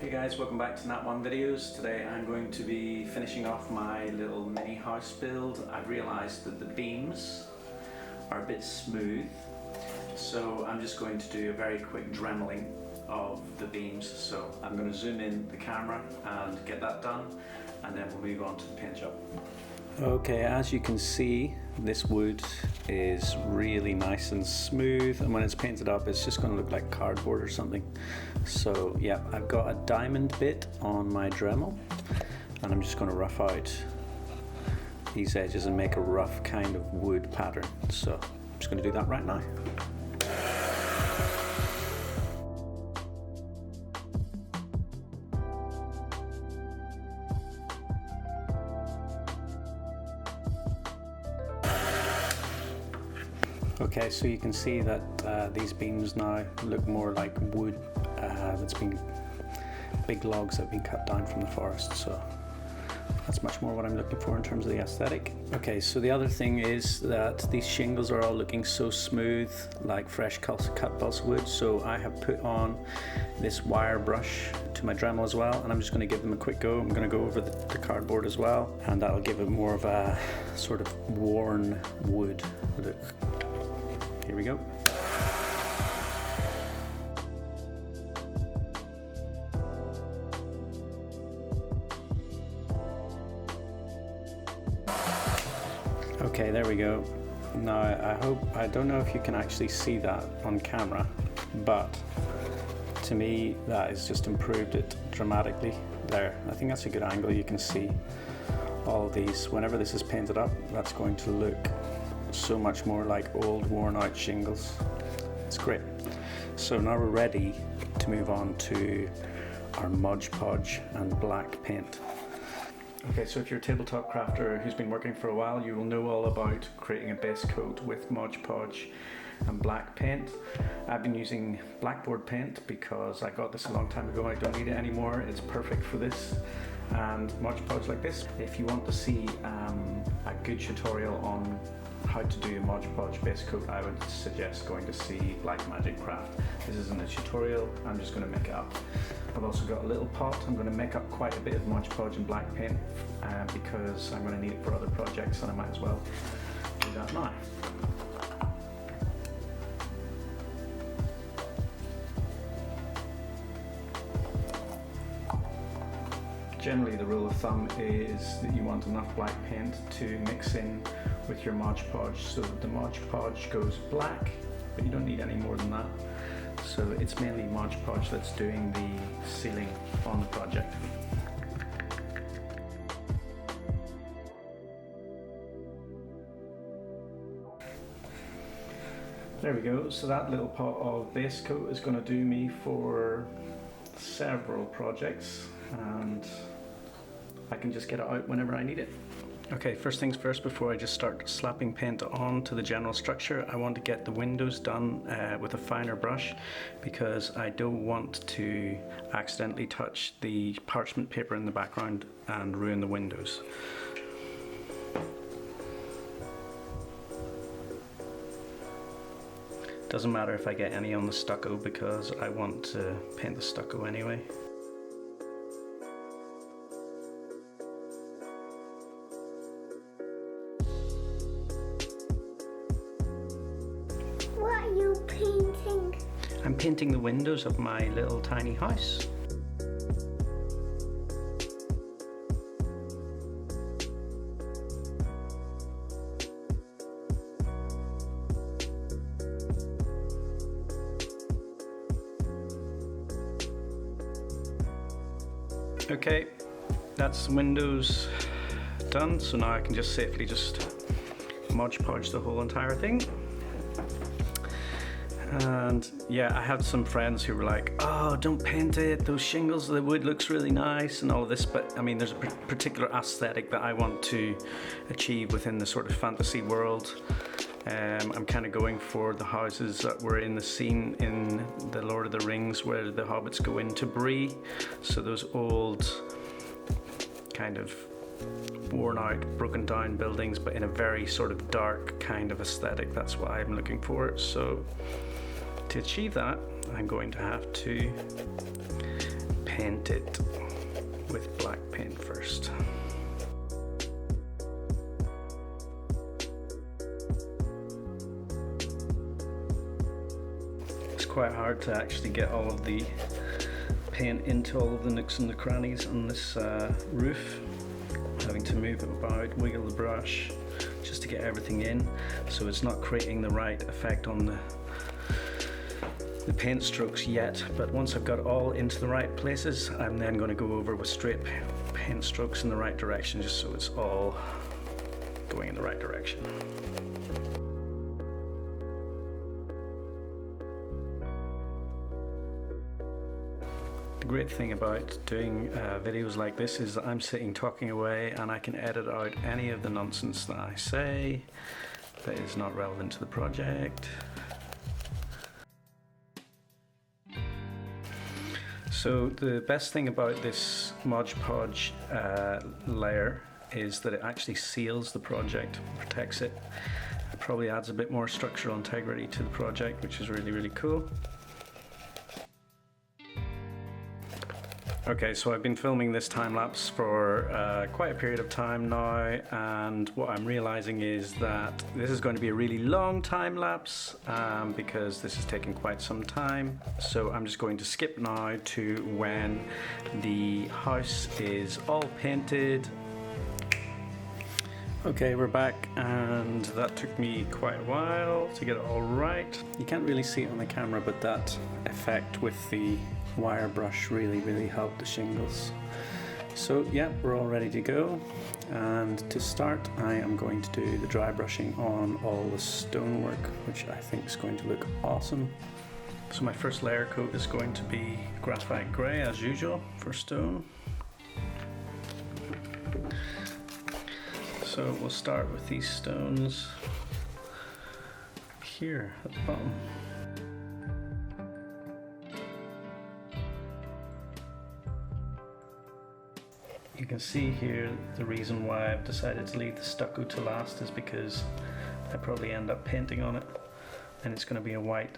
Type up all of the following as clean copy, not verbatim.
Hey guys, welcome back to Nat One Videos. Today I'm going to be finishing off my little mini house build. I've realised that the beams are a bit smooth, so I'm just going to do a very quick dremeling of the beams. So I'm going to zoom in the camera and get that done, and then we'll move on to the paint job. Okay, as you can see, this wood is really nice and smooth, and when it's painted up it's just going to look like cardboard or something. So yeah, I've got a diamond bit on my Dremel and I'm just going to rough out these edges and make a rough kind of wood pattern. So I'm just going to do that right now. Okay, so you can see that these beams now look more like wood that's been, big logs that have been cut down from the forest, so that's much more what I'm looking for in terms of the aesthetic. Okay, so the other thing is that these shingles are all looking so smooth, like fresh cut balsa wood, so I have put on this wire brush to my Dremel as well, and I'm just going to give them a quick go. I'm going to go over the cardboard as well, and that'll give it more of a sort of worn wood look. Here we go. Okay, there we go. Now I don't know if you can actually see that on camera, but to me that has just improved it dramatically. There, I think that's a good angle. You can see all these. Whenever this is painted up, that's going to look so much more like old worn out shingles. It's great. So now we're ready to move on to our Modge Podge and black paint. Okay, so if you're a tabletop crafter who's been working for a while, you will know all about creating a base coat with Modge Podge and black paint. I've been using blackboard paint because I got this a long time ago. I don't need it anymore. It's perfect for this and Modge Podge like this. If you want to see a good tutorial on how to do a Modge Podge base coat, I would suggest going to see Black Magic Craft. This isn't a tutorial, I'm just going to make it up. I've also got a little pot. I'm going to make up quite a bit of Modge Podge and black paint because I'm going to need it for other projects, and I might as well do that now. Generally the rule of thumb is that you want enough black paint to mix in with your Modge Podge so that the Modge Podge goes black, but you don't need any more than that. So it's mainly Modge Podge that's doing the sealing on the project. There we go, so that little pot of base coat is going to do me for several projects, and I can just get it out whenever I need it. Okay, first things first, before I just start slapping paint onto the general structure, I want to get the windows done with a finer brush because I don't want to accidentally touch the parchment paper in the background and ruin the windows. Doesn't matter if I get any on the stucco because I want to paint the stucco anyway. What are you painting? I'm painting the windows of my little tiny house. Okay, that's the windows done, so now I can just safely just Modge Podge the whole entire thing. And yeah, I had some friends who were like, oh, don't paint it, those shingles, the wood looks really nice and all of this, but I mean there's a particular aesthetic that I want to achieve within the sort of fantasy world. I'm kind of going for the houses that were in the scene in the Lord of the Rings where the hobbits go into Bree, so those old kind of worn out, broken down buildings, but in a very sort of dark kind of aesthetic. That's what I'm looking for. So to achieve that, I'm going to have to paint it with black paint first. It's quite hard to actually get all of the paint into all of the nooks and the crannies on this roof. Having to move it about, wiggle the brush just to get everything in, so it's not creating the right effect on the paint strokes yet. But once I've got it all into the right places, I'm then going to go over with straight paint strokes in the right direction, just so it's all going in the right direction. The great thing about doing videos like this is that I'm sitting talking away and I can edit out any of the nonsense that I say that is not relevant to the project. So the best thing about this Modge Podge layer is that it actually seals the project, protects it. It probably adds a bit more structural integrity to the project, which is really, really cool. Okay, so I've been filming this time lapse for quite a period of time now, and what I'm realizing is that this is going to be a really long time lapse because this is taking quite some time. So I'm just going to skip now to when the house is all painted. Okay, we're back, and that took me quite a while to get it all right. You can't really see it on the camera, but that effect with the wire brush really helped the shingles. So yeah, we're all ready to go, and to start I am going to do the dry brushing on all the stonework, which I think is going to look awesome. So my first layer coat is going to be graphite grey as usual for stone. So we'll start with these stones here at the bottom. You can see here the reason why I've decided to leave the stucco to last is because I probably end up painting on it, and it's going to be a white,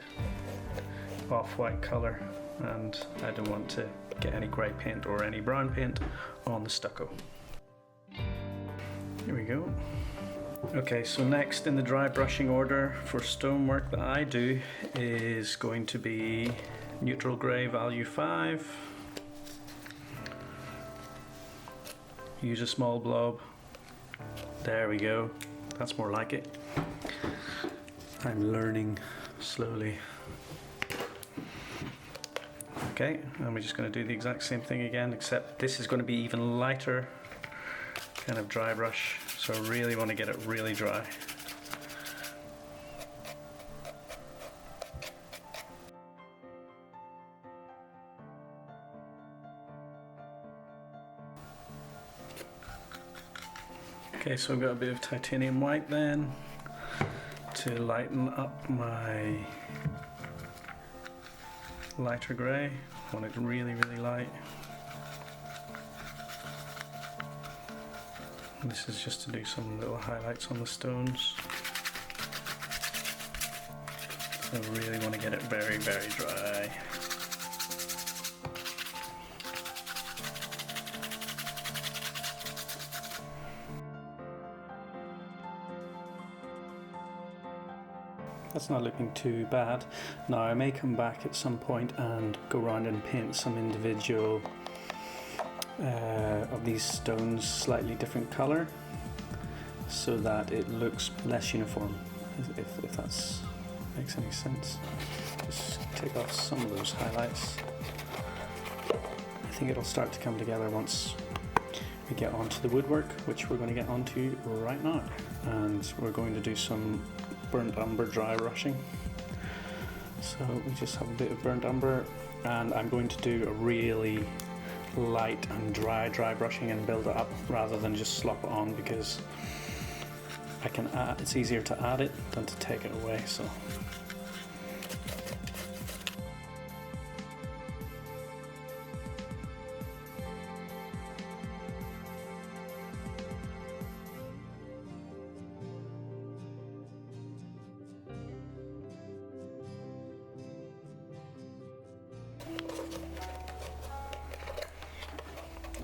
off-white colour, and I don't want to get any grey paint or any brown paint on the stucco. Here we go. Okay, so next in the dry brushing order for stonework that I do is going to be neutral grey value 5. Use a small blob. There we go. That's more like it. I'm learning slowly. Okay, and we're just going to do the exact same thing again, except this is going to be even lighter kind of dry brush, so I really want to get it really dry. Okay, so I've got a bit of titanium white then to lighten up my lighter grey. I want it really light. And this is just to do some little highlights on the stones. So I really want to get it very dry. That's not looking too bad. Now I may come back at some point and go around and paint some individual of these stones slightly different colour so that it looks less uniform, if that makes any sense. Just take off some of those highlights. I think it'll start to come together once we get onto the woodwork, which we're going to get onto right now, and we're going to do some burnt umber dry brushing. So we just have a bit of burnt umber, and I'm going to do a really light and dry brushing and build it up rather than just slop it on, because I can add, it's easier to add it than to take it away. So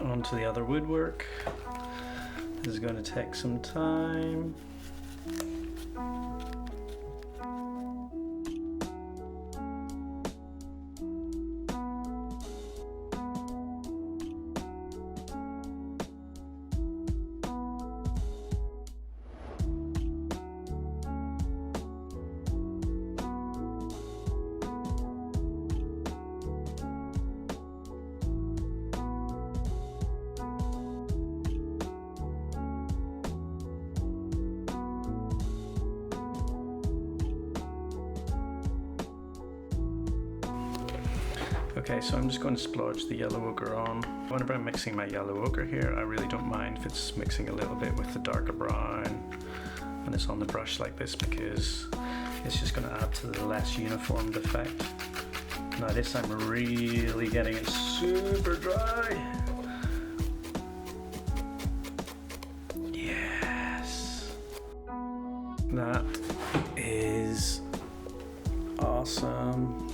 onto the other woodwork. This is going to take some time. Okay, so I'm just going to splodge the yellow ochre on. Whenever I'm mixing my yellow ochre here, I really don't mind if it's mixing a little bit with the darker brown when it's on the brush like this, because it's just going to add to the less uniformed effect. Now this I'm really getting it super dry. Yes! That is awesome.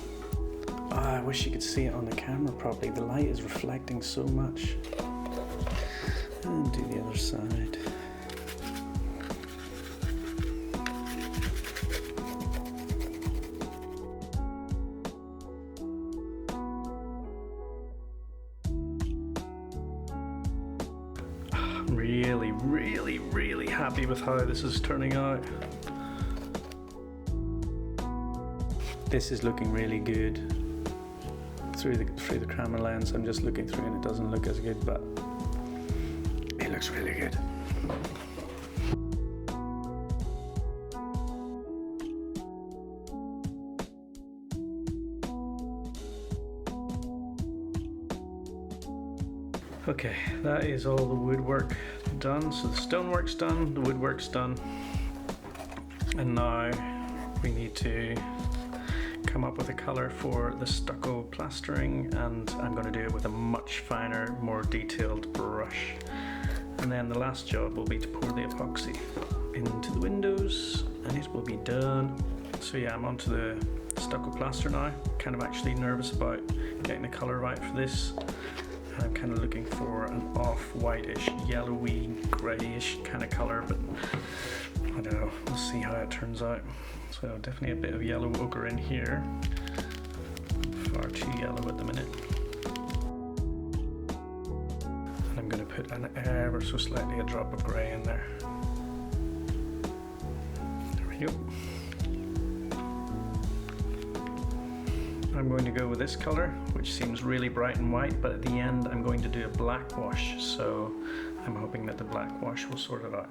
Oh, I wish you could see it on the camera properly. The light is reflecting so much. And do the other side. I'm really, really, really happy with how this is turning out. This is looking really good. Through the camera lens, I'm just looking through and it doesn't look as good, but it looks really good. Okay, that is all the woodwork done. So the stonework's done, the woodwork's done, and now we need to come up with a color for the stucco plastering, and I'm going to do it with a much finer, more detailed brush. And then the last job will be to pour the epoxy into the windows and it will be done. So yeah, I'm onto the stucco plaster now. Kind of actually nervous about getting the color right for this. And I'm kind of looking for an off-whitish, yellowy, greyish kind of color, but I don't know, we'll see how it turns out. So definitely a bit of yellow ochre in here. Far too yellow at the minute. And I'm going to put an ever so slightly a drop of grey in there. There we go. I'm going to go with this colour, which seems really bright and white, but at the end I'm going to do a black wash, so I'm hoping that the black wash will sort it out.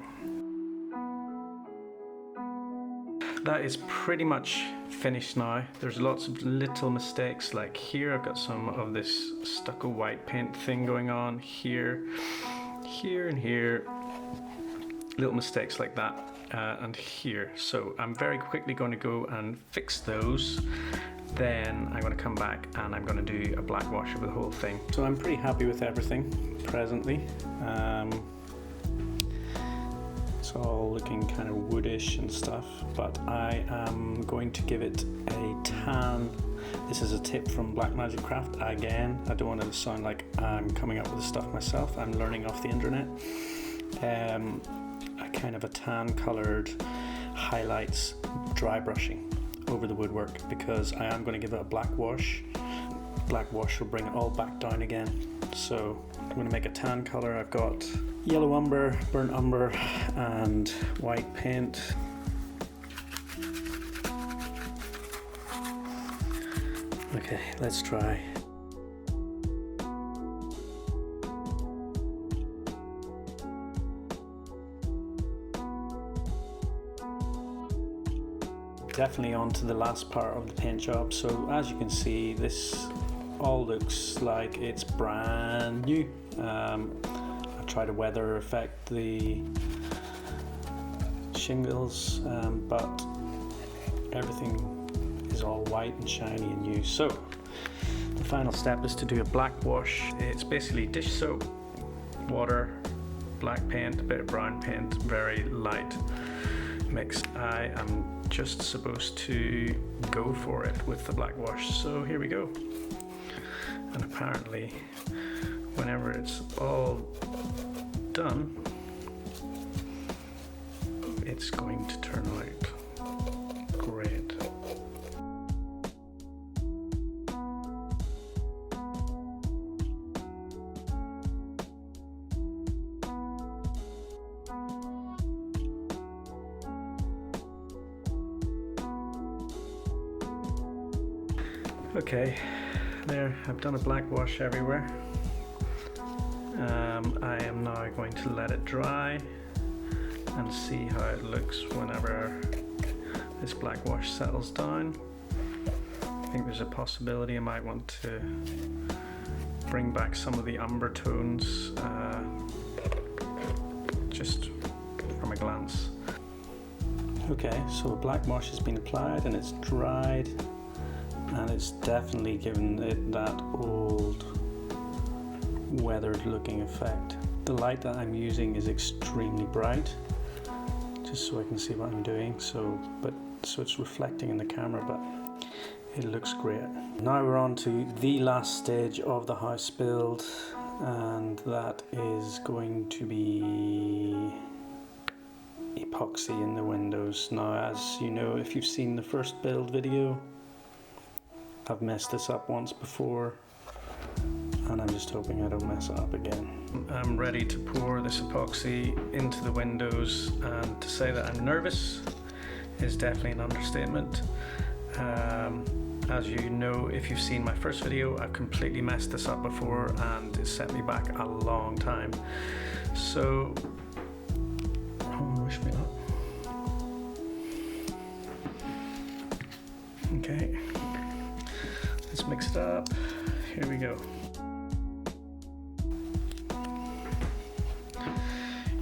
That is pretty much finished now. There's lots of little mistakes, like here I've got some of this stucco white paint thing going on, here, here and here, little mistakes like that, and here. So I'm very quickly going to go and fix those. Then I'm going to come back and I'm going to do a black wash over the whole thing. So I'm pretty happy with everything presently. It's all looking kind of woodish and stuff, but I am going to give it a tan. This is a tip from Black Magic Craft. Again, I don't want it to sound like I'm coming up with the stuff myself. I'm learning off the internet. A kind of a tan colored highlights dry brushing over the woodwork, because I am going to give it a black wash. Black wash will bring it all back down again. So I'm going to make a tan color. I've got yellow umber, burnt umber and white paint. Okay, let's try. Definitely on to the last part of the paint job. So as you can see, this all looks like it's brand new. I tried to weather effect the shingles, but everything is all white and shiny and new. So the final step is to do a black wash. It's basically dish soap, water, black paint, a bit of brown paint, very light mix. I am just supposed to go for it with the black wash, so here we go. And apparently whenever it's all done, it's going to turn out great. Okay, there, I've done a black wash everywhere. I am now going to let it dry and see how it looks whenever this black wash settles down. I think there's a possibility I might want to bring back some of the umber tones just from a glance. Okay, so a black wash has been applied and it's dried, and it's definitely given it that old weathered looking effect. The light that I'm using is extremely bright, just so I can see what I'm doing, so it's reflecting in the camera, but it looks great. Now we're on to the last stage of the house build, and that is going to be epoxy in the windows. Now, as you know, if you've seen the first build video, I've messed this up once before, and I'm just hoping I don't mess it up again. I'm ready to pour this epoxy into the windows, and to say that I'm nervous is definitely an understatement. As you know, if you've seen my first video, I've completely messed this up before and it set me back a long time. So, oh, wish me luck. Okay. Let's mix it up. Here we go.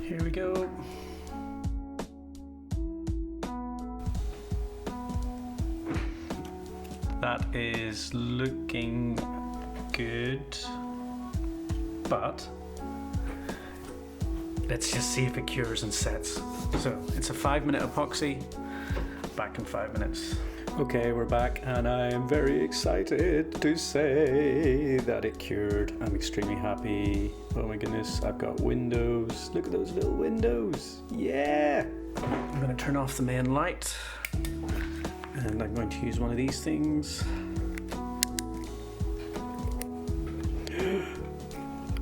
Here we go. That is looking good, but let's just see if it cures and sets. So it's a 5-minute epoxy. Back in 5 minutes. Okay, we're back, and I am very excited to say that it cured. I'm extremely happy. Oh my goodness, I've got windows. Look at those little windows. Yeah! I'm going to turn off the main light, and I'm going to use one of these things.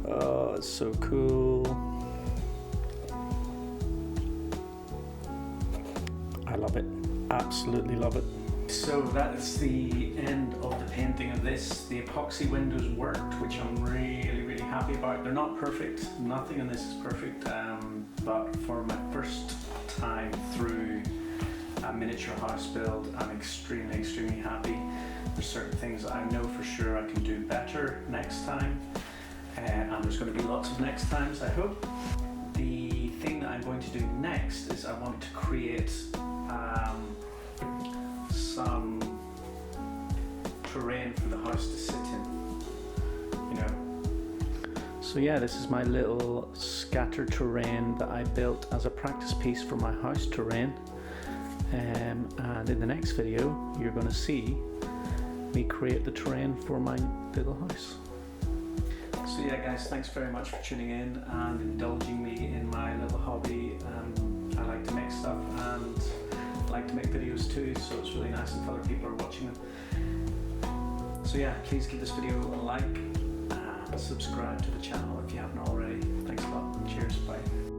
Oh, it's so cool. I love it. Absolutely love it. So that is the end of the painting of this. The epoxy windows worked, which I'm really happy about. They're not perfect, nothing in this is perfect, but for my first time through a miniature house build, I'm extremely happy. There's certain things that I know for sure I can do better next time, and there's going to be lots of next times, I hope. The thing that I'm going to do next is I want to create some terrain for the house to sit in, you know. So yeah, this is my little scatter terrain that I built as a practice piece for my house terrain, and in the next video you're going to see me create the terrain for my little house. So yeah guys, thanks very much for tuning in and indulging me in my little hobby. I like to make stuff and like to make videos too, so it's really nice if other people are watching them. So yeah, please give this video a like and subscribe to the channel if you haven't already. Thanks a lot. Cheers. Bye.